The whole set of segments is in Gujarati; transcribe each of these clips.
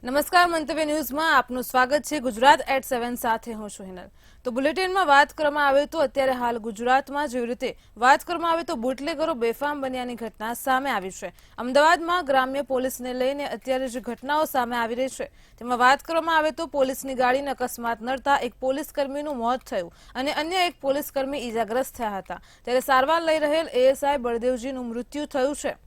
નમસ્કાર, મંતવ્ય ન્યૂઝમાં આપનું સ્વાગત છે। ગુજરાત એટ 7 સાથે હું છું હિનલ। તો બુલેટિનમાં વાત કરવામાં આવે તો અત્યારે હાલ ગુજરાતમાં જેવી રીતે વાત કરવામાં આવે તો બુટલેગરો બેફામ બન્યાની ઘટના સામે આવી છે। અમદાવાદમાં ગ્રામ્ય પોલીસને લઈને અત્યારે જે ઘટનાઓ સામે આવી રહી છે તેમાં વાત કરવામાં આવે તો પોલીસની ગાડીને અકસ્માત નડતા એક પોલીસકર્મીનું મોત થયું અને અન્ય એક પોલીસકર્મી ઈજાગ્રસ્ત થયા હતા। ત્યારે સારવાર લઈ રહેલ એએસઆઈ બળદેવજીનું મૃત્યુ થયું છે।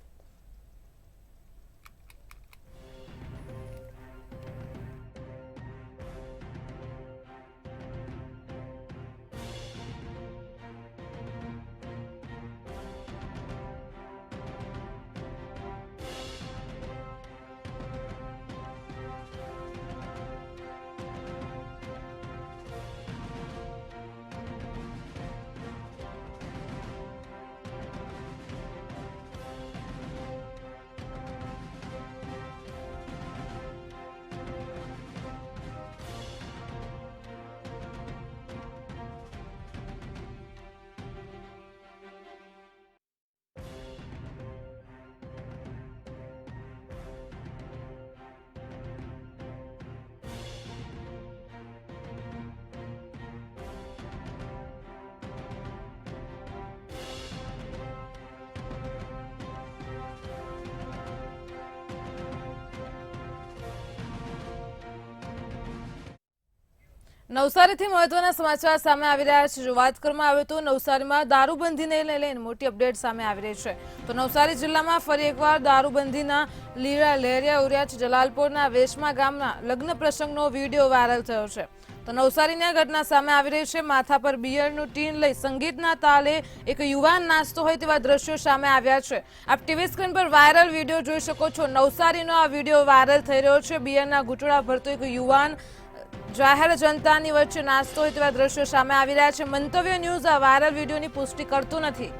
નવસારીથી મહત્વના સમાચાર સામે આવી રહ્યા છે। જો વાત કરવામાં આવે તો નવસારીમાં દારૂબંધીને લઈને મોટી અપડેટ સામે આવી રહી છે। તો નવસારી જિલ્લામાં ફરી એકવાર દારૂબંધીના લીરા લહેરિયા ઉડ્યા છે। જલાલપોરના વેશમા ગામના લગ્ન પ્રસંગનો વિડીયો વાયરલ થયો છે। તો નવસારીની ઘટના સામે આવી રહી છે। માથા પર બિયરનું ટીન લઈ સંગીતના તાલે એક યુવાન નાચતો હોય તેવા દ્રશ્યો સામે આવ્યા છે। આપ ટીવી સ્ક્રીન પર વાયરલ વિડીયો જોઈ શકો છો। નવસારીનો આ વિડીયો વાયરલ થઈ રહ્યો છે। બિયરના ઘૂંટડા ભરતો એક યુવાન જાહેર જનતાની વચ્ચે નાચતો હોય તેવા દ્રશ્યો સામે આવી રહ્યા છે। મંતવ્ય ન્યૂઝ આ વાયરલ વિડીયોની પુષ્ટિ કરતું નથી।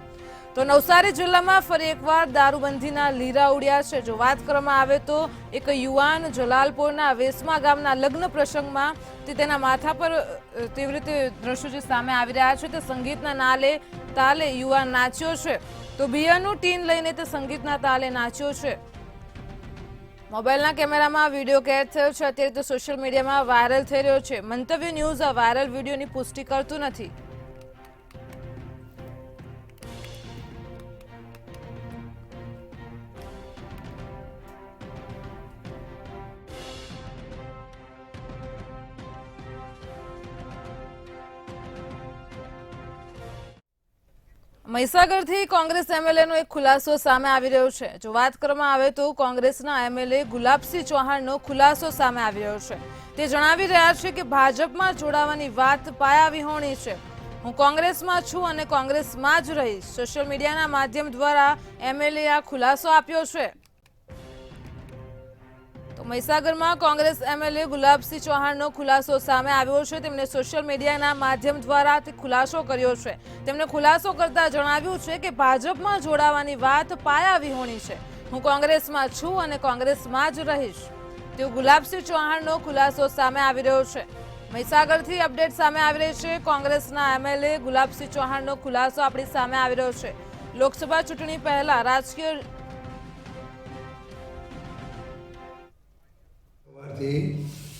તો નવસારી જિલ્લામાં ફરી એકવાર દારૂબંધીના લીરા ઉડ્યા છે। જો વાત કરવામાં આવે તો એક યુવાન જલાલપોરના વેસમા ગામના લગ્ન પ્રસંગમાં તેના માથા પર તેવી રીતે દ્રશ્યો જે સામે આવી રહ્યા છે તે સંગીતના તાલે યુવાન નાચ્યો છે। તો બિયરનું ટીન લઈને તે સંગીતના તાલે નાચ્યો છે। મોબાઈલના કેમેરામાં વિડીયો કેદ થયો છે। અત્યારે તો સોશિયલ મીડિયામાં વાયરલ થઈ રહ્યો છે। મંતવ્ય ન્યૂઝ આ વાયરલ વિડીયોની પુષ્ટિ કરતું નથી। મહીસાગરથી કોંગ્રેસ એમએલએનો એક ખુલાસો સામે આવી રહ્યો છે। જો વાત કરવામાં આવે તો કોંગ્રેસના એમએલએ ગુલાબસિંહ ચૌહાણનો ખુલાસો સામે આવી રહ્યો છે। તે જણાવી રહ્યા છે કે ભાજપમાં જોડાવાની વાત પાયાવિહોણી છે। હું કોંગ્રેસમાં છું અને કોંગ્રેસમાં જ રહીશ। સોશિયલ મીડિયાના માધ્યમ દ્વારા એમએલએ આ ખુલાસો આપ્યો છે। તો મહીસાગરમાં કોંગ્રેસ એમએલએ ગુલાબસિંહ ચૌહાણનો ખુલાસો સામે આવ્યો છે। તેમણે સોશિયલ મીડિયાના માધ્યમ દ્વારા તે ખુલાસો કર્યો છે। તેમણે ખુલાસો કરતા જણાવ્યું છે કે ભાજપમાં જોડાવાની વાત પાયાવિહોણી છે। હું કોંગ્રેસમાં છું અને કોંગ્રેસમાં જ રહીશ। તેવો ગુલાબસિંહ ચૌહાણનો ખુલાસો સામે આવી રહ્યો છે। મહીસાગરથી અપડેટ સામે આવી રહી છે। કોંગ્રેસના એમએલએ ગુલાબસિંહ ચૌહાણનો ખુલાસો આપણી સામે આવી રહ્યો છે। લોકસભા ચૂંટણી પહેલા રાજકીય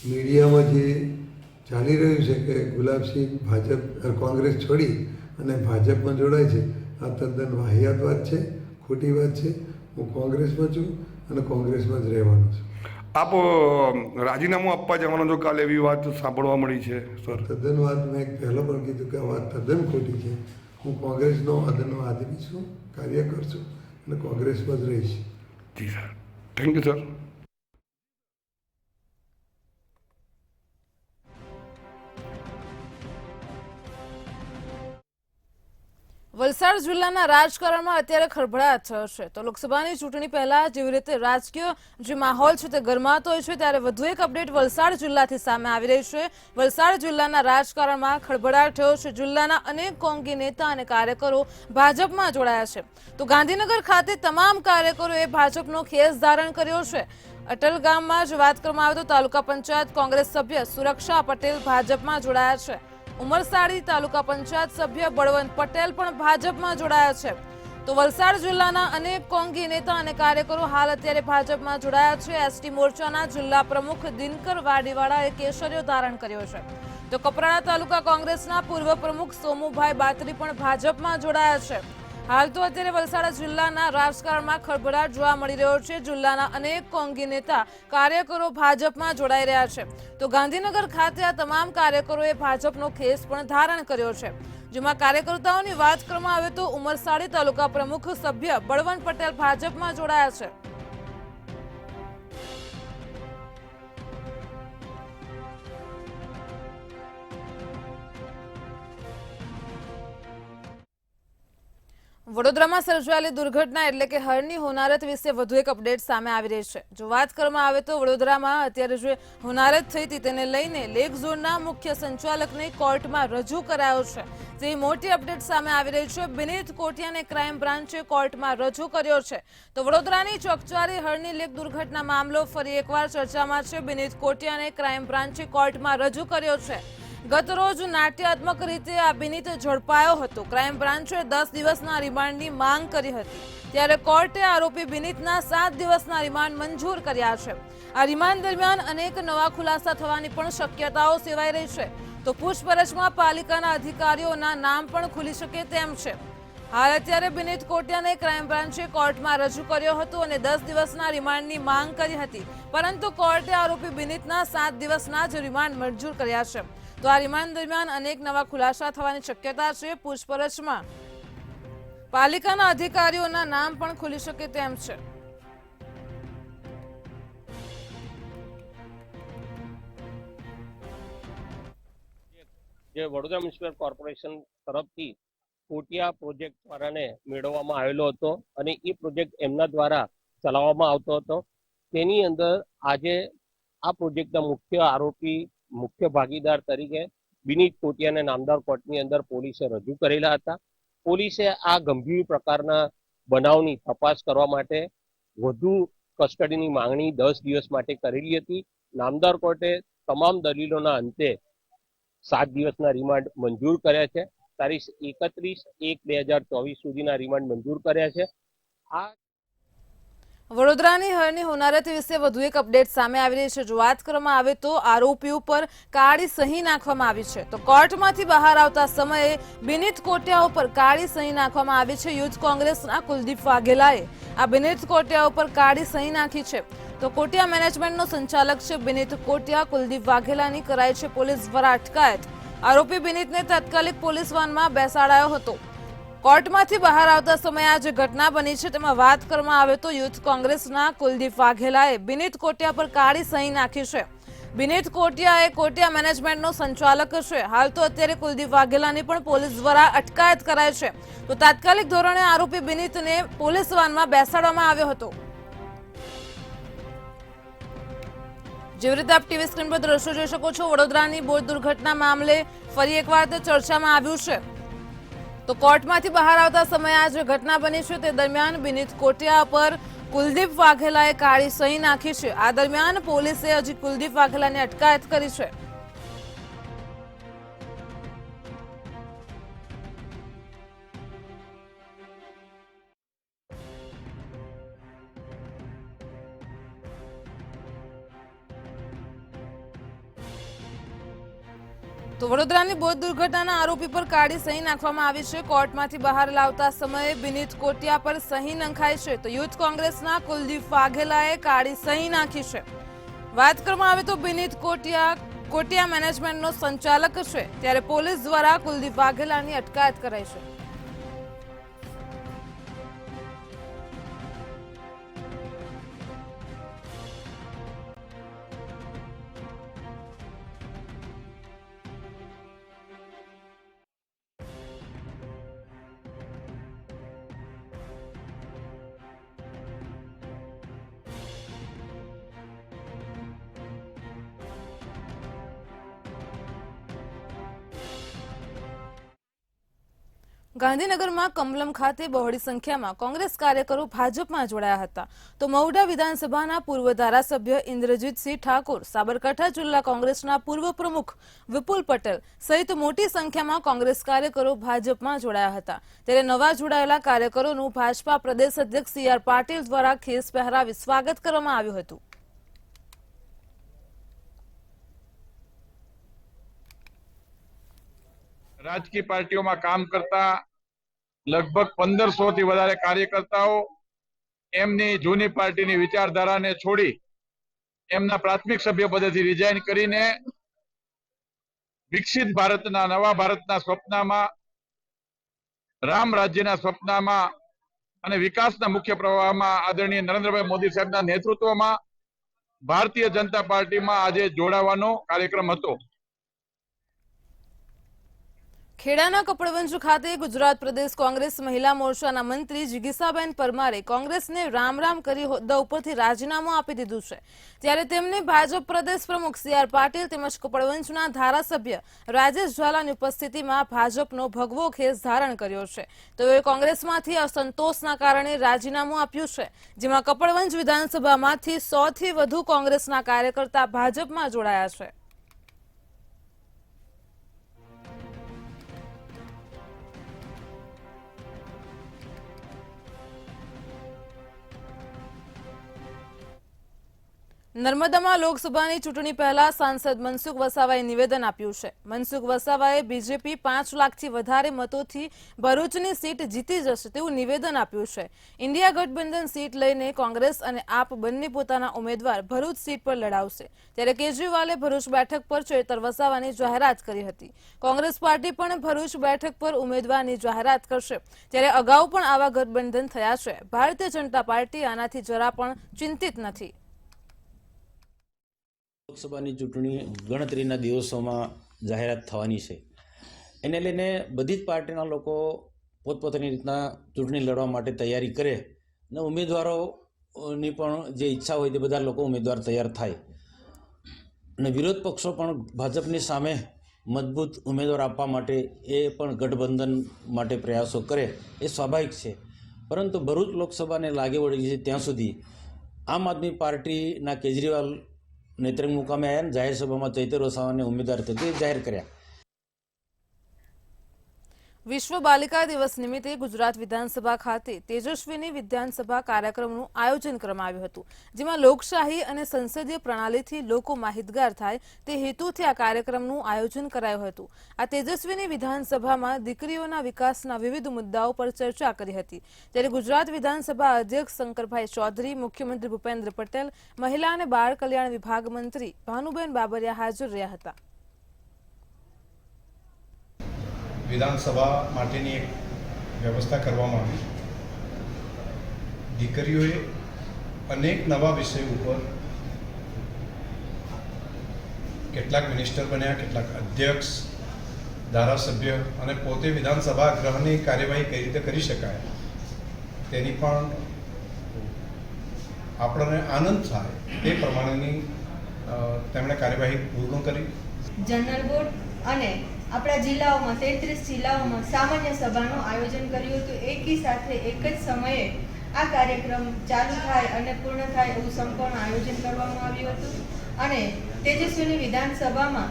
મીડિયામાં જે ચાલી રહ્યું છે કે ગુલાબસિંહ કોંગ્રેસ છોડી અને ભાજપમાં જોડાય છે, આ તદ્દન વાહિયાત વાત છે, ખોટી વાત છે। હું કોંગ્રેસમાં છું અને કોંગ્રેસમાં જ રહેવાનો છું। આપ રાજીનામું આપવા જવાનો છો કાલે એવી વાત સાંભળવા મળી છે સર? તદ્દન વાત મેં પહેલાં પણ કીધું કે આ વાત તદ્દન ખોટી છે। હું કોંગ્રેસનો અદનનો આદમી છું, કાર્યકર છું અને કોંગ્રેસમાં જ રહીશ। જી sir, thank you sir. Valsad જિલ્લાના રાજકારણમાં અત્યારે ખળભળાટ થયો છે। તો લોકસભાની ચૂંટણી પહેલા જેવી રીતે રાજકીય જે માહોલ છે તે ગરમાતો હોય છે, ત્યારે વધુ એક અપડેટ વલસાડ જિલ્લાથી સામે આવી રહી છે। વલસાડ જિલ્લાના રાજકારણમાં ખળભળાટ થયો છે। જિલ્લાના અનેક કોંગી નેતા અને કાર્યકરો ભાજપમાં જોડાયા છે। તો ગાંધીનગર ખાતે તમામ કાર્યકરોએ ભાજપનો ખેસ ધારણ કર્યો છે। અટલ ગામમાં જ વાત કરવામાં આવે તો તાલુકા પંચાયત કોંગ્રેસ સભ્ય સુરક્ષા પટેલ ભાજપમાં જોડાયા છે। ઉમરસાડી તાલુકા પંચાયત સભ્ય બળવંત પટેલ પણ ભાજપમાં જોડાયા છે। તો વલસાડ જિલ્લાના અનેક કોંગી નેતા અને કાર્યકરો હાલ અત્યારે ભાજપમાં જોડાયા છે. એસટી મોરચાના જિલ્લા પ્રમુખ દિનકર વાડીવાળાએ કેસરીયો ધારણ કર્યો છે. તો કપરાડા તાલુકા કોંગ્રેસના પૂર્વ પ્રમુખ સોમુભાઈ બાતરી પણ ભાજપમાં જોડાયા છે. હાલ તો અત્યારે વલસાડ જિલ્લાના રાજકારણમાં ખળભળાટ જોવા મળી રહ્યો છે. જિલ્લાના અનેક કોંગી નેતા કાર્યકરો ભાજપમાં જોડાઈ રહ્યા છે. તો ગાંધીનગર ખાતે આ તમામ કાર્યકરોએ ભાજપનો ખેસ પણ ધારણ કર્યો છે. જેમાં કાર્યકર્તાઓની વાત કરવામાં આવે તો ઉમરસાડી તાલુકા પ્રમુખ સભ્ય બળવંત પટેલ ભાજપમાં જોડાયા છે. વડોદરામાં સર્જાયેલી દુર્ઘટના એટલે કે હરની હોનારત વિશે વધુ એક અપડેટ સામે આવી રહી છે. જો વાત કરવામાં આવે તો વડોદરામાં અત્યારે જે હોનારત થઈ હતી તેને લઈને લેક ઝોનના મુખ્ય સંચાલકને કોર્ટમાં રજૂ કરાયો છે. તે મોટી અપડેટ સામે આવી રહી છે. બિનીત કોટિયાને ક્રાઇમ બ્રાન્ચે કોર્ટમાં રજૂ કર્યો છે. તો વડોદરાની ચોકચારી હરની લેક દુર્ઘટના મામલો ફરી એકવાર ચર્ચામાં છે. બિનીત કોટિયાને ક્રાઇમ બ્રાન્ચે કોર્ટમાં રજૂ કર્યો છે. ગત રોજ નાટ્યાત્મક રીતે આ બિનીત ઝડપાયો હતો. ક્રાઇમ બ્રાન્ચે 10 દિવસના રિમાન્ડની માંગ કરી હતી, ત્યારે કોર્ટે આરોપી બિનીતના 7 દિવસના રિમાન્ડ મંજૂર કર્યા છે. આ રિમાન્ડ દરમિયાન અનેક નવા ખુલાસા થવાની પણ શક્યતાઓ સેવાઈ રહી છે. તો પૂછપરછમાં પાલિકાના અધિકારીઓના નામ પણ ખુલી શકે તેમ છે. હાલ અત્યારે બિનીત કોટિયાને ક્રાઇમ બ્રાન્ચે કોર્ટમાં રજૂ કર્યો હતો અને 10 દિવસના રિમાન્ડની માંગ કરી હતી, પરંતુ કોર્ટે આરોપી બિનીતના 7 દિવસના જ રિમાન્ડ મંજૂર કર્યા છે. તો આ રિમાન્ડ દરમિયાન અનેક નવા ખુલાસા થવાની શક્યતા છે. પૂછપરછમાં પાલિકાના અધિકારીઓના નામ પણ ખુલી શકે તેમ છે. જે વડોદરા મ્યુનિસિપલ કોર્પોરેશન તરફથી કોટિયા પ્રોજેક્ટ વાળાને મેળવવામાં આવેલો હતો અને એ પ્રોજેક્ટ એમના દ્વારા ચલાવવામાં આવતો હતો. તેની અંદર આજે આ પ્રોજેક્ટના મુખ્ય આરોપી, મુખ્ય ભાગીદાર તરીકે બિનીત કોટિયાને નામદાર કોર્ટની અંદર પોલીસે રજૂ કરેલા હતા. પોલીસે આ ગંભીર પ્રકારના બનાવની તપાસ કરવા માટે વધુ કસ્ટડીની માંગણી 10 દિવસ માટે કરેલી હતી. નામદાર કોર્ટે તમામ દલીલોના અંતે 7 દિવસના રિમાન્ડ મંજૂર કર્યા છે. તારીખ 31/1/2024 સુધીના રિમાન્ડ મંજૂર કર્યા છે. આ વડોદરાની હરની હોનારત વિશે વધુ એક અપડેટ સામે આવી રહી છે. જો વાત કરવામાં આવે તો આરોપી ઉપર કાળી સહી નાખવામાં આવી છે. તો કોર્ટમાંથી બહાર આવતા સમયે બિનીત કોટિયા ઉપર કાળી સહી નાખવામાં આવી છે. યુથ કોંગ્રેસના કુલદીપ વાઘેલાએ આ બિનીત કોટિયા ઉપર કાળી સહી નાખી છે. તો કોટિયા મેનેજમેન્ટનો સંચાલક છે બિનીત કોટિયા. કુલદીપ વાઘેલાની કરાઈ છે પોલીસ દ્વારા અટકાયત. આરોપી બિનીતને તાત્કાલિક પોલીસ વાનમાં બેસાડાયો હતો. કોર્ટમાંથી બહાર આવતા સમયે આ જે ઘટના બની છે તેમાં વાત કરવામાં આવે તો યુથ કોંગ્રેસના કુલદીપ વાઘેલાએ બિનીત કોટિયા પર કાળી સહી નાખી છે. બિનીત કોટિયા એ કોટિયા મેનેજમેન્ટનો સંચાલક છે. હાલ તો અત્યારે કુલદીપ વાઘેલાની પણ પોલીસ દ્વારા અટકાયત કરાઈ છે. તો તાત્કાલિક ધોરણે આરોપી બિનીતને પોલીસ વાનમાં બેસાડવામાં આવ્યો હતો. જેવી રીતે આપ ટીવી સ્ક્રીન પર દ્રશ્યો જોઈ શકો છો, વડોદરાની બોટ દુર્ઘટના મામલે ફરી એકવાર તે ચર્ચામાં આવ્યું છે. તો કોર્ટમાંથી બહાર આવતા સમયે આ જે ઘટના બની છે તે દરમિયાન બિનીત કોટિયા પર કુલદીપ વાઘેલાએ કાળી સહી નાખી છે. આ દરમિયાન પોલીસે હજી કુલદીપ વાઘેલાની અટકાયત કરી છે. તો વડોદરાની બોટ દુર્ઘટનાના આરોપી પર કાળી સહી નાખવામાં આવી છે. કોર્ટમાંથી બહાર લાવતા સમયે બિનીત કોટિયા પર સહી નંખાઈ છે. તો યુથ કોંગ્રેસના કુલદીપ વાઘેલાએ કાળી સહી નાખી છે. વાત કરવામાં આવે તો બિનીત કોટિયા મેનેજમેન્ટનો સંચાલક છે, ત્યારે પોલીસ દ્વારા કુલદીપ વાઘેલાની અટકાયત કરાઈ છે. ગાંધીનગરમાં કમલમ ખાતે બહોળી સંખ્યામાં કોંગ્રેસ કાર્યકરો ભાજપમાં જોડાયા હતા તો મહુડા વિધાનસભાના પૂર્વ ધારાસભ્ય ઇન્દ્રજીતસિંહ ઠાકોર, સાબરકાંઠા જિલ્લા કોંગ્રેસના પૂર્વ પ્રમુખ વિપુલ પટેલ સહિત મોટી સંખ્યામાં કોંગ્રેસ કાર્યકરો ભાજપમાં જોડાયા હતા। ત્યારે નવા જોડાયેલા કાર્યકરોનું ભાજપા પ્રદેશ અધ્યક્ષ CR પાટીલ દ્વારા ખેસ પહેરાવી સ્વાગત કરવામાં આવ્યું હતું। રાજકીય પાર્ટીઓમાં કામ કરતા લગભગ 1500 થી વધારે કાર્યકર્તાઓ એમની જૂની પાર્ટીની વિચારધારાને છોડી એમના પ્રાથમિક સભ્ય પદેથી રિઝાઇન કરીને વિકસિત ભારતના નવા ભારતના સ્વપ્નમાં, રામ રાજ્યના સ્વપ્નમાં અને વિકાસના મુખ્ય પ્રવાહમાં આદરણીય નરેન્દ્રભાઈ મોદી સાહેબના નેતૃત્વમાં ભારતીય જનતા પાર્ટીમાં આજે જોડાવાનો કાર્યક્રમ હતો। ખેડાના કપડવંજ ખાતે ગુજરાત પ્રદેશ કોંગ્રેસ મહિલા મોરચાના મંત્રી જિગીસાબેન પરમારે કોંગ્રેસને રામ રામ કરી હોદ્દા ઉપરથી રાજીનામું આપી દીધું છે। ત્યારે તેમને ભાજપ પ્રદેશ પ્રમુખ CR પાટીલ તેમજ કપડવંજના ધારાસભ્ય રાજેશ ઝાલાની ઉપસ્થિતિમાં ભાજપનો ભગવો ખેસ ધારણ કર્યો છે। તેઓએ કોંગ્રેસમાંથી અસંતોષના કારણે રાજીનામું આપ્યું છે, જેમાં કપડવંજ વિધાનસભામાંથી 100 થી વધુ કોંગ્રેસના કાર્યકર્તા ભાજપમાં જોડાયા છે। નર્મદામાં લોકસભાની ચૂંટણી પહેલા સાંસદ મનસુખ વસાવાએ નિવેદન આપ્યું છે। મનસુખ વસાવાએ બીજેપી 5 લાખથી વધારે મતોથી ભરૂચની સીટ જીતી જશે તેવું નિવેદન આપ્યું છે। ઇન્ડિયા ગઠબંધન સીટ લઈને કોંગ્રેસ અને આપ બંને પોતાના ઉમેદવાર ભરૂચ સીટ પર લડાવશે। ત્યારે કેજરીવાલે ભરૂચ બેઠક પર ચેતર વસાવાની જાહેરાત કરી હતી। કોંગ્રેસ પાર્ટી પણ ભરૂચ બેઠક પર ઉમેદવારની જાહેરાત કરશે। ત્યારે અગાઉ પણ આવા ગઠબંધન થયા છે। ભારતીય જનતા પાર્ટી આનાથી જરા પણ ચિંતિત નથી। લોકસભાની ચૂંટણી ગણતરીના દિવસોમાં જાહેરાત થવાની છે, એને લઈને બધી જ પાર્ટીના લોકો પોતપોતાની રીતના ચૂંટણી લડવા માટે તૈયારી કરે અને ઉમેદવારોની પણ જે ઈચ્છા હોય તે બધા લોકો ઉમેદવાર તૈયાર થાય અને વિરોધ પક્ષો પણ ભાજપની સામે મજબૂત ઉમેદવાર આપવા માટે એ પણ ગઠબંધન માટે પ્રયાસો કરે એ સ્વાભાવિક છે। પરંતુ ભરૂચ લોકસભાને લાગે વળી છે ત્યાં સુધી આમ આદમી પાર્ટીના કેજરીવાલ નેત્રંગ મુકામે આવ્યા, જાહેર સભામાં ચૈતર વસાવાને ઉમેદવાર તરીકે જાહેર કર્યા। વિશ્વ બાલિકા દિવસ નિમિત્તે ગુજરાત વિધાનસભા ખાતે તેજસ્વીની વિધાનસભા કાર્યક્રમનું આયોજન કરવામાં આવ્યું હતું, જેમાં લોકશાહી અને સંસદીય પ્રણાલીથી લોકો માહિતગાર થાય તે હેતુથી આ કાર્યક્રમનું આયોજન કરાયું હતું। આ તેજસ્વીની વિધાનસભામાં દીકરીઓના વિકાસના વિવિધ મુદ્દાઓ પર ચર્ચા કરી હતી। ત્યારે ગુજરાત વિધાનસભા અધ્યક્ષ શંકરભાઈ ચૌધરી, મુખ્યમંત્રી ભૂપેન્દ્ર પટેલ, મહિલા અને બાળ કલ્યાણ વિભાગ મંત્રી ભાનુબેન બાબરિયા હાજર રહ્યા હતા। વિધાનસભા માટેની એક વ્યવસ્થા કરવામાં આવી। દીકરીઓએ અનેક નવા વિષયો ઉપર કેટલાક મિનિસ્ટર બન્યા, કેટલાક અધ્યક્ષ, ધારાસભ્ય અને પોતે વિધાનસભા ગૃહની કાર્યવાહી કઈ રીતે કરી શકાય તેની પણ આપણને આનંદ થાય તે પ્રમાણેની તેમણે કાર્યવાહી પૂર્ણ કરી। જનરલ બોર્ડ અને આપણા જિલ્લાઓમાં 33 જિલ્લાઓમાં સામાન્ય સભાનું આયોજન કર્યું હતું। એકી સાથે એક જ સમયે આ કાર્યક્રમ ચાલુ થાય અને પૂર્ણ થાય એવું સંપૂર્ણ આયોજન કરવામાં આવ્યું હતું। અને તેજસ્વીની વિધાનસભામાં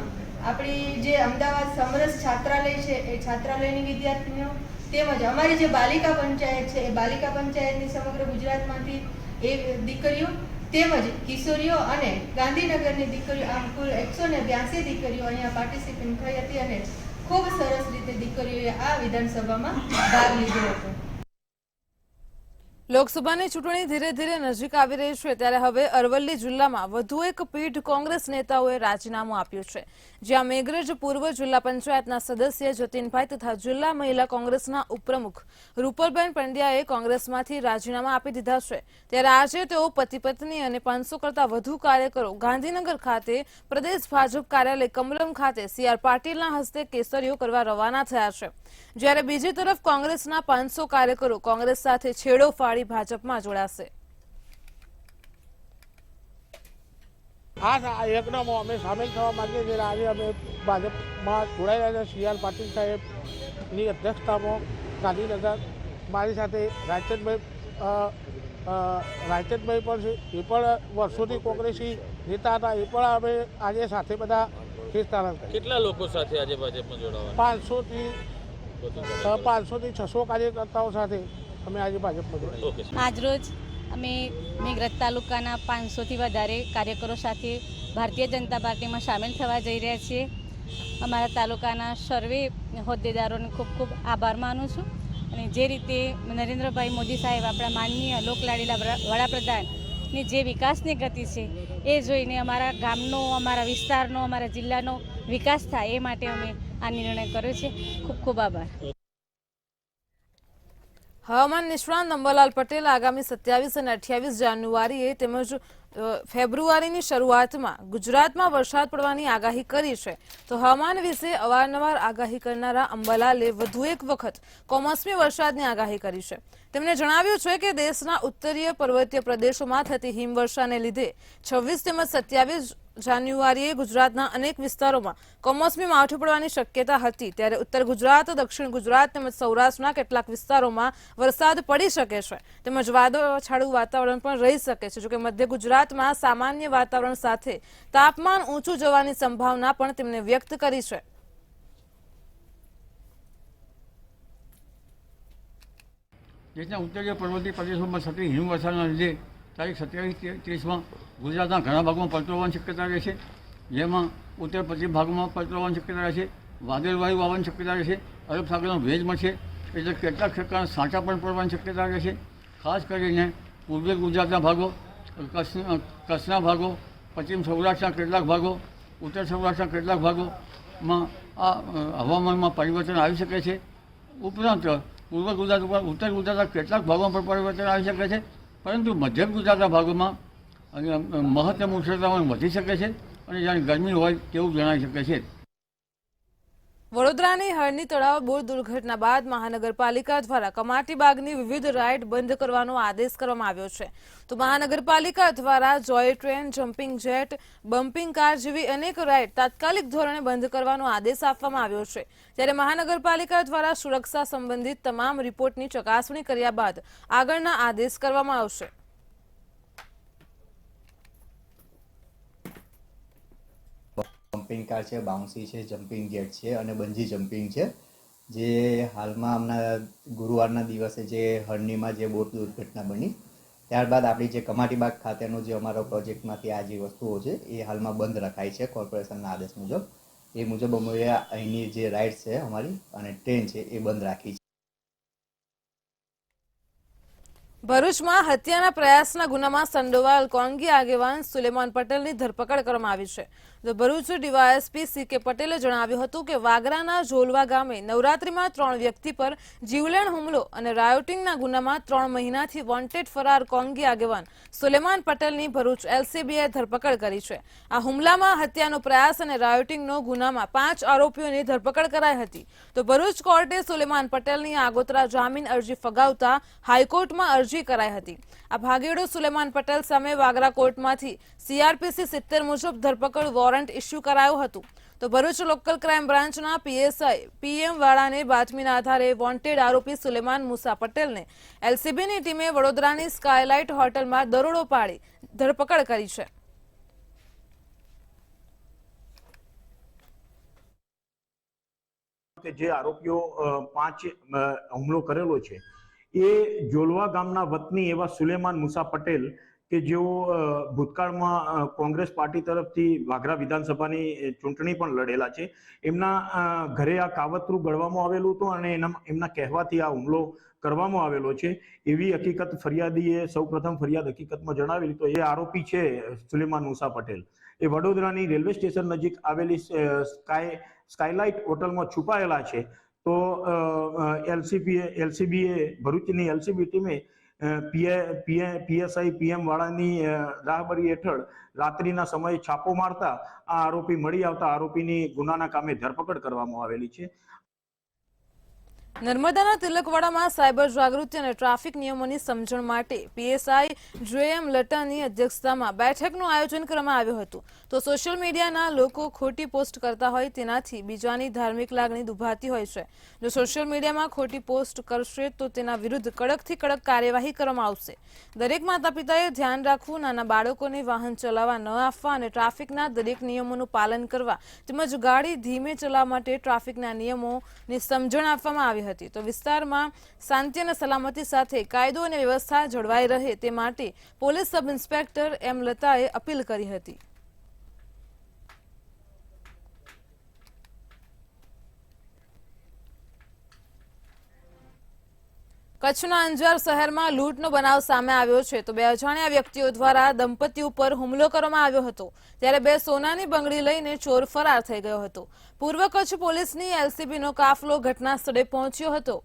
આપણી જે અમદાવાદ સમરસ છાત્રાલય છે એ છાત્રાલયની વિદ્યાર્થીઓ તેમજ અમારી જે બાલિકા પંચાયત છે એ બાલિકા પંચાયતની સમગ્ર ગુજરાતમાંથી એ દીકરીઓ તેમજ કિશોરીઓ અને ગાંધીનગરની દીકરીઓ, આમ કુલ 182 દીકરીઓ અહીંયા પાર્ટિસિપેટ થઈ હતી અને ખૂબ સરસ રીતે દીકરીઓએ આ વિધાનસભામાં ભાગ લીધો હતો। લોકસભાની ચૂંટણી ધીરે ધીરે નજીક આવી રહી છે, ત્યારે હવે અરવલ્લી જિલ્લામાં વધુ એક પીઢ કોંગ્રેસ નેતાઓએ રાજીનામું આપ્યું છે, જ્યાં મેઘરજ પૂર્વ જિલ્લા પંચાયતના સદસ્ય જતીનભાઈ તથા જિલ્લા મહિલા કોંગ્રેસના ઉપપ્રમુખ રૂપલબેન પંડ્યાએ કોંગ્રેસમાંથી રાજીનામા આપી દીધા છે। ત્યારે આજે તેઓ પતિ પત્ની અને 500 કરતા વધુ કાર્યકરો ગાંધીનગર ખાતે પ્રદેશ ભાજપ કાર્યાલય કમલમ ખાતે CR પાટીલના હસ્તે કેસરીઓ કરવા રવાના થયા છે। જ્યારે બીજી તરફ કોંગ્રેસના 500 કાર્યકરો કોંગ્રેસ સાથે છેડો ફાડી ભાજપમાં જોડાશે। આ યજ્ઞમાં અમે સામેલ થવા માંગીએ છીએ। આજે અમે ભાજપમાં જોડાયેલા CR પાટીલ સાહેબની અધ્યક્ષતામાં ગાંધીનગર. મારી સાથે રાયચંદભાઈ પણ છે. એ પણ વર્ષોથી કોંગ્રેસી નેતા હતા. એ પણ અમે આજે સાથે બધા સ્થાનાંતર કર્યા. કેટલા લોકો સાથે આજે ભાજપમાં જોડાવા? 500 થી 600 કાર્યકર્તાઓ સાથે અમે આજે ભાજપમાં જોડાયા. આજરોજ અમે મેઘરજ તાલુકાના 500થી વધારે કાર્યકરો સાથે ભારતીય જનતા પાર્ટીમાં સામેલ થવા જઈ રહ્યા છીએ. અમારા તાલુકાના સર્વે હોદ્દેદારોને ખૂબ ખૂબ આભાર માનું છું. અને જે રીતે નરેન્દ્રભાઈ મોદી સાહેબ આપણા માનનીય લોકલાડીલા વડાપ્રધાનની જે વિકાસની ગતિ છે એ જોઈને અમારા ગામનો, અમારા વિસ્તારનો, અમારા જિલ્લાનો વિકાસ થાય એ માટે અમે આ નિર્ણય કર્યો છે. ખૂબ ખૂબ આભાર. હવામાન નિષ્ણાંત અંબાલાલ પટેલ આગામી 27 અને 28 જાન્યુઆરીએ તેમજ ફેબ્રુઆરીની શરૂઆતમાં ગુજરાતમાં વરસાદ પડવાની આગાહી કરી છે. તો હવામાન વિશે અવારનવાર આગાહી કરનારા અંબાલાલે વધુ એક વખત કમોસમી વરસાદની આગાહી કરી છે. તેમણે જણાવ્યું છે કે દેશના ઉત્તરીય પર્વતીય પ્રદેશોમાં થતી હિમવર્ષાને લીધે 26 તેમજ 27 જાન્યુઆરીએ ગુજરાતના અનેક વિસ્તારોમાં કમોસમી માવઠું પડવાની શક્યતા હતી. ત્યારે ઉત્તર ગુજરાત, દક્ષિણ ગુજરાત તેમજ સૌરાષ્ટ્રના કેટલાક વિસ્તારોમાં વરસાદ પડી શકે છે. તેમજ વાદળછાયું વાતાવરણ પણ રહી શકે છે. જોકે મધ્ય ગુજરાતમાં સામાન્ય વાતાવરણ સાથે તાપમાન ઊંચું જવાની સંભાવના પણ તેમણે વ્યક્ત કરી છે. દેશના ઉત્તરીય પર્વતીય પ્રદેશોમાં થતી હિમવર્ષાના લીધે તારીખ 27-30માં ગુજરાતના ઘણા ભાગમાં પલટો હોવાની શક્યતા રહે છે. જેમાં ઉત્તર પશ્ચિમ ભાગમાં પલટો હોવાની શક્યતા રહે છે. વાદળવાયુ આવવાની શક્યતા રહે છે. અરબ સાગરનો ભેજ મળશે એટલે કેટલાક ઠેકાણે છાંટા પણ પડવાની શક્યતા રહે છે. ખાસ કરીને પૂર્વીય ગુજરાતના ભાગો, કચ્છના ભાગો, પશ્ચિમ સૌરાષ્ટ્રના કેટલાક ભાગો, ઉત્તર સૌરાષ્ટ્રના કેટલાક ભાગોમાં આ હવામાનમાં પરિવર્તન આવી શકે છે. ઉપરાંત પૂર્વ ગુજરાત ઉપર ઉત્તર ગુજરાતના કેટલાક ભાગોમાં પણ પરિવર્તન આવી શકે છે. પરંતુ મધ્ય ગુજરાતના ભાગોમાં મહત્તમ ઉષ્ણતામાન વધી શકે છે અને જાણે ગરમી હોય તેવું જણાઈ શકે છે. વડોદરાની હરણી તળાવ બોટ દુર્ઘટના બાદ મહાનગરપાલિકા દ્વારા કમાટીબાગની વિવિધ રાઇડ બંધ કરવાનો આદેશ કરવામાં આવ્યો છે. તો મહાનગરપાલિકા દ્વારા joy train, jumping jet, bumping car જેવી અનેક રાઇડ તાત્કાલિક ધોરણે બંધ કરવાનો આદેશ આપવામાં આવ્યો છે. ત્યારે મહાનગરપાલિકા દ્વારા સુરક્ષા સંબંધિત તમામ રિપોર્ટની ચકાસણી કર્યા બાદ આગળના આદેશ કરવામાં આવશે. જમ્પિંગ કાર છે, બાઉન્સી છે, જમ્પિંગ જેટ છે અને બંજી જમ્પિંગ છે. જે હાલમાં હમણાં ગુરુવારના દિવસે જે હરણીમાં જે બોટ દુર્ઘટના બની ત્યારબાદ આપણી જે કમાટીબાગ ખાતેનો જે અમારો પ્રોજેક્ટમાંથી આ જે વસ્તુઓ છે એ હાલમાં બંધ રખાય છે કોર્પોરેશનના આદેશ મુજબ. એ મુજબ અમે અહીંની જે રાઇડ છે અમારી અને ટ્રેન છે એ બંધ રાખી છે. ભરૂચમાં હત્યાના પ્રયાસના ગુનામાં સંડોવાયેલ કોંગી આગેવાન સુલેમાન પટેલની ધરપકડ કરવામાં આવી છે. તો ભરૂચ ડીવાયએસપી સી.કે. પટેલે જણાવ્યું હતું કે વાગરાના ઝોલવા ગામે નવરાત્રીમાં 3 વ્યક્તિ પર જીવલેણ હુમલો અને રાયોટિંગના ગુનામાં 3 મહિનાથી વોન્ટેડ ફરાર કોંગી આગેવાન સુલેમાન પટેલની ભરૂચ એલસીબીએ ધરપકડ કરી છે. આ હુમલામાં હત્યાનો પ્રયાસ અને રાયોટિંગનો ગુનામાં 5 આરોપીઓની ધરપકડ કરાઈ હતી. તો ભરૂચ કોર્ટે સુલેમાન પટેલની આગોતરા જામીન અરજી ફગાવતા હાઈકોર્ટમાં અરજી કરાઈ હતી. આ ભાગેડો સુલેમાન પટેલ સામે વાગરા કોર્ટમાંથી સીઆરપીસી 70 મુજબ ધરપકડ વોરંટ ઇસ્યુ કરાયું હતું. તો ભરૂચ લોકલ ક્રાઇમ બ્રાન્ચના પીએસઆઈ પીએમ વાળાને બાતમીના આધારે વોન્ટેડ આરોપી સુલેમાન મુસા પટેલને એલસીબીની ટીમે વડોદરાની સ્કાયલાઇટ હોટલમાં દરોડો પાડી ધરપકડ કરી છે. જે આરોપીઓ 5 હુમલો કરેલો છે એ જોલવા ગામના વતની એવા સુલેમાન મુસા પટેલ કે જેઓ ભૂતકાળમાં કોંગ્રેસ પાર્ટી તરફથી વાગરા વિધાનસભાની ચૂંટણી પણ લડેલા છે. એમના ઘરે આ કાવતરું ગળવામાં આવેલું હતું અને એમના કહેવાથી આ હુમલો કરવામાં આવેલો છે એવી હકીકત ફરિયાદીએ સૌપ્રથમ ફરિયાદ હકીકતમાં જણાવેલી. તો એ આરોપી છે સુલેમાન મુસા પટેલ એ વડોદરાની રેલવે સ્ટેશન નજીક આવેલી સ્કાયલાઇટ હોટલમાં છુપાયેલા છે. તો એલસીબીએ ભરૂચની એલસીબી ટીમે પીએસઆઈ પીએમ વાળાની રાહબરી હેઠળ રાત્રિના સમયે છાપો મારતા આ આરોપી મળી આવતા આરોપીની ગુનાના કામે ધરપકડ કરવામાં આવેલી છે. નર્મદાના તિલકવાડામાં સાયબર જાગૃતિ અને ટ્રાફિક નિયમોની સમજણ માટે પીએસઆઈ જેએમ લટાની અધ્યક્ષતામાં બેઠકનું આયોજન કરવામાં આવ્યું હતું. તો સોશિયલ મીડિયાના લોકો ખોટી પોસ્ટ કરતા હોય તેનાથી બીજાની ધાર્મિક લાગણી દુભાતી હોય છે. જો સોશિયલ મીડિયામાં ખોટી પોસ્ટ કરશે તો તેના વિરુદ્ધ કડકથી કડક કાર્યવાહી કરવામાં આવશે. દરેક માતા પિતાએ ધ્યાન રાખવું, નાના બાળકોને વાહન ચલાવવા ન આપવા અને ટ્રાફિકના દરેક નિયમોનું પાલન કરવા તેમજ ગાડી ધીમે ચલાવવા માટે ટ્રાફિકના નિયમોની સમજણ આપવામાં આવી હતી. તો વિસ્તારમાં શાંતિ અને સલામતી સાથે કાયદો અને વ્યવસ્થા જળવાઈ રહે તે માટે પોલીસ સબ ઇન્સ્પેક્ટર એમ લતાએ અપીલ કરી હતી. કચ્છના અંજાર શહેરમાં લૂંટનો બનાવ સામે આવ્યો છે. તો બે અજાણ્યા વ્યક્તિઓ દ્વારા દંપતી ઉપર હુમલો કરવામાં આવ્યો હતો. ત્યારે બે સોનાની બંગડી લઈને ચોર ફરાર થઈ ગયો હતો. પૂર્વ કચ્છ પોલીસની એલસીબીનો કાફલો ઘટના સ્થળે પહોંચ્યો હતો.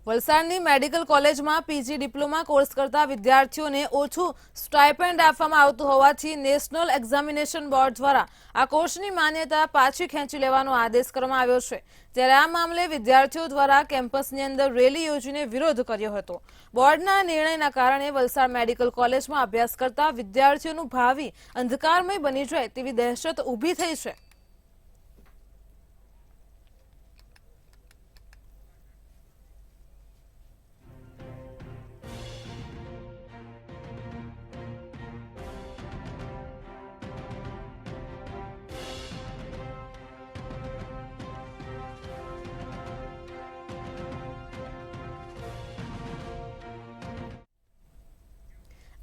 વલસાડની મેડિકલ કોલેજમાં પીજી ડિપ્લોમા કોર્સ કરતા વિદ્યાર્થીઓને ઓછું સ્ટાઇપેન્ડ આપવામાં આવતું હોવાથી નેશનલ એક્ઝામિનેશન બોર્ડ દ્વારા આ કોર્સની માન્યતા પાછી ખેંચી લેવાનો આદેશ કરવામાં આવ્યો છે. ત્યારે આ મામલે વિદ્યાર્થીઓ દ્વારા કેમ્પસની અંદર રેલી યોજીને વિરોધ કર્યો હતો. બોર્ડના નિર્ણયના કારણે વલસાડ મેડિકલ કોલેજમાં અભ્યાસ કરતા વિદ્યાર્થીઓનું ભાવિ અંધકારમય બની જાય તેવી દહેશત ઊભી થઈ છે.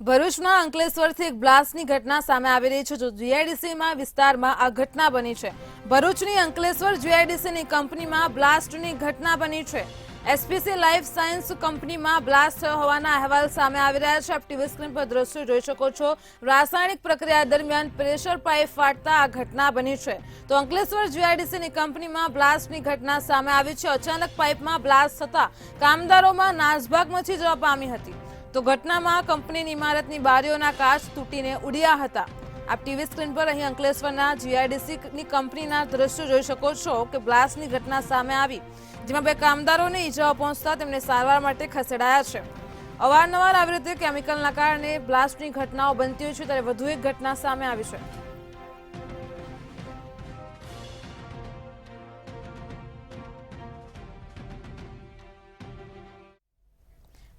ભરૂચના અંકલેશ્વરથી એક બ્લાસ્ટની ઘટના સામે આવી રહી છે. જો જીઆઈડીસીમાં વિસ્તારમાં આ ઘટના બની છે. ભરૂચની અંકલેશ્વર જીઆઈડીસીની કંપનીમાં બ્લાસ્ટની ઘટના બની છે. એસપીસી લાઈફ સાયન્સ કંપનીમાં બ્લાસ્ટ થયો હોવાના અહેવાલ સામે આવી રહ્યા છે. આપ ટીવી સ્ક્રીન પર દ્રશ્યો જોઈ શકો છો. રાસાયણિક પ્રક્રિયા દરમિયાન પ્રેશર પાઇપ ફાટતા આ ઘટના બની છે. તો અંકલેશ્વર જીઆઈડીસીની કંપનીમાં બ્લાસ્ટની ઘટના સામે આવી છે. અચાનક પાઇપમાં બ્લાસ્ટ થતા કામદારોમાં નાસભાગ મચી જવા પામી હતી. તો ઘટનામાં કંપનીની ઇમારતની બારીઓના કાચ તૂટીને ઉડ્યા હતા. આપ ટીવી સ્ક્રીન પર અહીં અંકલેશ્વરના જીઆઈડીસીની કંપનીના દ્રશ્યો જોઈ શકો છો કે બ્લાસ્ટની ઘટના સામે આવી, જેમાં બે કામદારોને ઈજાઓ પહોંચતા તેમને સારવાર માટે ખસેડાયા છે. અવારનવાર આવી રીતે કેમિકલના કારણે બ્લાસ્ટની ઘટનાઓ બનતી હોય છે, ત્યારે વધુ એક ઘટના સામે આવી છે.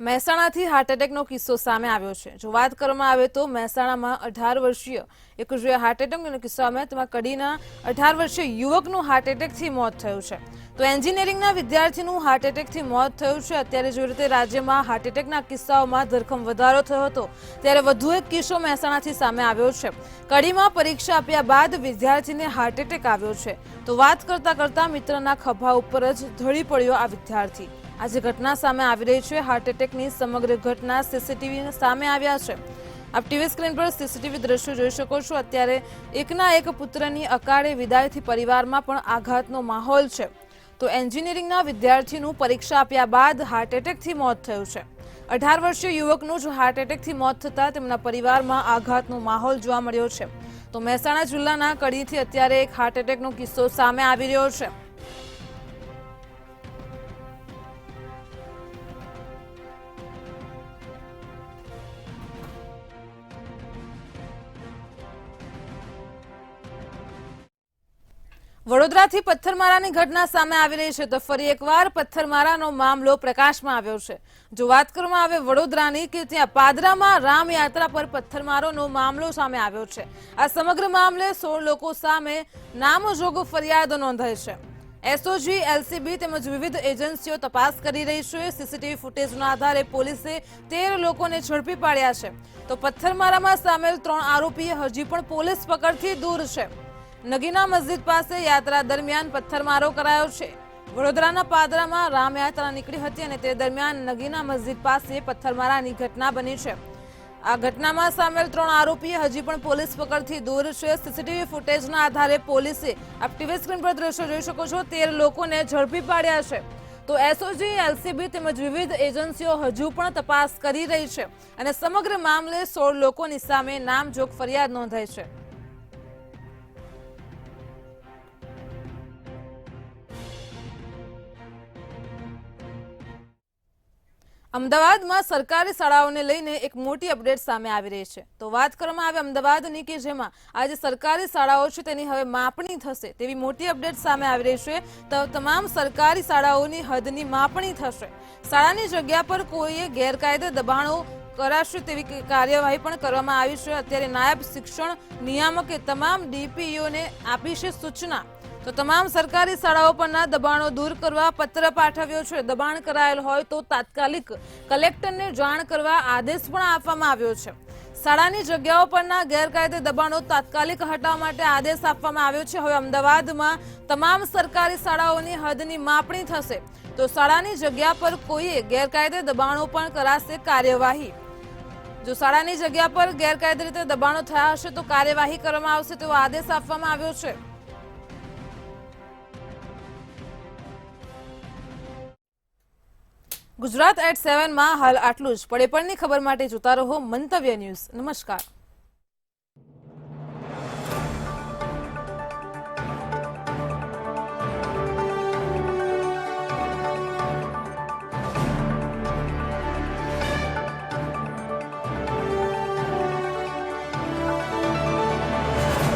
મહેસાણાથી હાર્ટ એટેકનો કિસ્સો સામે આવ્યો છે. જો વાત કરવામાં આવે તો મહેસાણામાં 18 વર્ષીય એક જે હાર્ટ એટેકનો કિસ્સો સામે, તેમાં કડીના 18 વર્ષીય યુવકનું હાર્ટ એટેકથી મોત થયું છે. તો એન્જિનિયરિંગના વિદ્યાર્થીનું હાર્ટ એટેકથી મોત થયું છે. અત્યારે જે રીતે રાજ્યમાં હાર્ટ એટેકના કિસ્સાઓમાં ધરખમ વધારો થયો હતો, ત્યારે વધુ એક કિસ્સો મહેસાણાથી સામે આવ્યો છે. કડીમાં પરીક્ષા આપ્યા બાદ વિદ્યાર્થીને હાર્ટ એટેક આવ્યો છે. તો વાત કરતા કરતા મિત્રના ખભા ઉપર જ ઢળી પડ્યો આ વિદ્યાર્થી. આજે ઘટના સામે આવી રહી છે. હાર્ટ એટેકની સમગ્ર ઘટના સીસીટીવી સામે આવ્યા છે. આપ ટીવી સ્ક્રીન પર સીસીટીવી દ્રશ્યો જોઈ શકો છો. અત્યારે એકના એક પુત્રની અકાળે વિદાયથી પરિવારમાં પણ આઘાતનો માહોલ છે. તો એન્જિનિયરિંગના વિદ્યાર્થીનું પરીક્ષા આપ્યા બાદ હાર્ટ એટેકથી મોત થયું છે. 18 વર્ષીય યુવકનું જ હાર્ટ એટેકથી મોત થતાં તેમના પરિવારમાં આઘાતનો માહોલ જોવા મળ્યો છે. તો મહેસાણા જિલ્લાના કડીથી અત્યારે એક હાર્ટ એટેકનો કિસ્સો સામે આવી રહ્યો છે. વડોદરાથી પથ્થરમારાની ઘટના સામે આવી રહી છે. તો ફરી એકવાર પથ્થરમારાનો મામલો પ્રકાશમાં આવ્યો છે. જો વાત કરવામાં આવે વડોદરાની, કે ત્યાં પાદરામાં રામયાત્રા પર પથ્થરમારોનો મામલો સામે આવ્યો છે. આ સમગ્ર મામલે 16 લોકો સામે નામજોગ ફરિયાદ નોંધાઈ છે. એસઓજી, એલસીબી તેમજ વિવિધ એજન્સીઓ તપાસ કરી રહી છે. સીસીટીવી ફૂટેજના આધારે પોલીસે 13 લોકોને ઝડપી પાડ્યા છે. તો પથ્થરમારામાં સામેલ 3 આરોપી હજી પણ પોલીસ પકડથી દૂર છે. નગીના મસ્જિદ પાસે યાત્રા દરમિયાન પથ્થરમારો કરાયો છે. વડોદરાના પાદરામાં રામયાત્રા નીકળી હતી અને તે દરમિયાન નગીના મસ્જિદ પાસે પથ્થરમારાની ઘટના બની છે. આ ઘટનામાં સામેલ 3 આરોપી હજી પણ પોલીસ પકડથી દૂર છે. સીસીટીવી ફૂટેજના આધારે પોલીસે આપ ટીવી સ્ક્રીન પર દ્રશ્યો જોઈ શકો છો, 13 લોકોને ઝડપી પાડ્યા છે. તો એસઓજી, એલસીબી તેમજ વિવિધ એજન્સીઓ હજુ પણ તપાસ કરી રહી છે અને સમગ્ર મામલે 16 લોકોની સામે નામજોગ ફરિયાદ નોંધાઈ છે. અમદાવાદમાં સરકારી શાળાઓને લઈને એક મોટી અપડેટ સામે આવી રહી છે. તો વાત કરવામાં આવે અમદાવાદની કે જેમાં આજે સરકારી શાળાઓ છે તેની હવે માપણી થશે તેવી મોટી અપડેટ સામે આવી રહી છે. તો તમામ સરકારી શાળાઓની હદની માપણી થશે. શાળાની જગ્યા પર કોઈએ ગેરકાયદે દબાણો કરાશે તેવી કાર્યવાહી પણ કરવામાં આવી છે. અત્યારે નાયબ શિક્ષણ નિયામકે તમામ ડીપીઓને આપી છે સૂચના. તો તમામ સરકારી શાળાઓ પરના દબાણો દૂર કરવા પત્ર પાઠવ્યો છે. દબાણ કરાયેલ હોય તો તાત્કાલિક કલેક્ટરને જાણ કરવા આદેશ પણ આપવામાં આવ્યો છે. શાળાની જગ્યાઓ પરના ગેરકાયદે દબાણો તાત્કાલિક હટાવવા માટે આદેશ આપવામાં આવ્યો છે. હવે અમદાવાદમાં તમામ સરકારી શાળાઓની હદની માપણી થશે. તો શાળાની જગ્યા પર કોઈએ ગેરકાયદે દબાણો પણ કરાશે કાર્યવાહી. જો શાળાની જગ્યા પર ગેરકાયદે રીતે દબાણો થયા હશે તો કાર્યવાહી કરવામાં આવશે તેવો આદેશ આપવામાં આવ્યો છે. ગુજરાત@7 માં હાલ આટલું જ. પડે પડની ખબર માટે જોતા રહો મંતવ્ય ન્યૂઝ. નમસ્કાર.